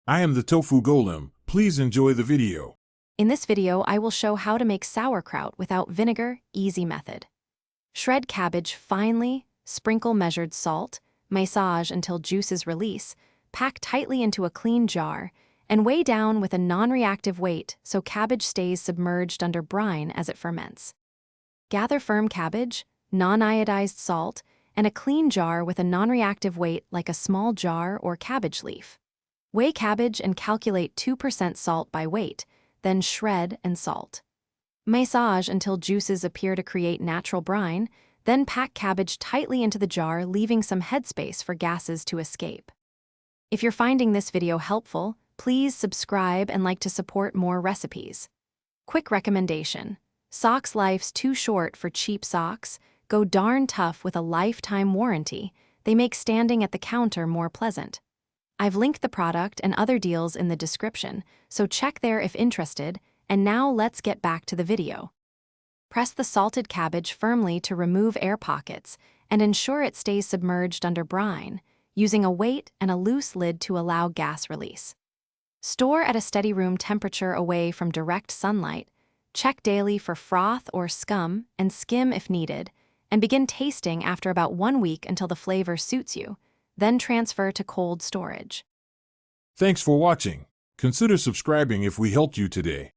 I am the Tofu Golem. Please enjoy the video. In this video, I will show how to make sauerkraut without vinegar, easy method. Shred cabbage finely, sprinkle measured salt, massage until juices release, pack tightly into a clean jar, and weigh down with a non-reactive weight so cabbage stays submerged under brine as it ferments. Gather firm cabbage, non-iodized salt, and a clean jar with a non-reactive weight like a small jar or cabbage leaf. Weigh cabbage and calculate 2% salt by weight, then shred and salt. Massage until juices appear to create natural brine, then pack cabbage tightly into the jar, leaving some headspace for gases to escape. If you're finding this video helpful, please subscribe and like to support more recipes. Quick recommendation: socks life's too short for cheap socks. Go darn tough with a lifetime warranty. They make standing at the counter more pleasant. I've linked the product and other deals in the description, so check there if interested. And now let's get back to the video. Press the salted cabbage firmly to remove air pockets and ensure it stays submerged under brine, using a weight and a loose lid to allow gas release. Store at a steady room temperature away from direct sunlight. Check daily for froth or scum and skim if needed, and begin tasting after about 1 week until the flavor suits you. Then transfer to cold storage. Thanks for watching. Consider subscribing if we helped you today.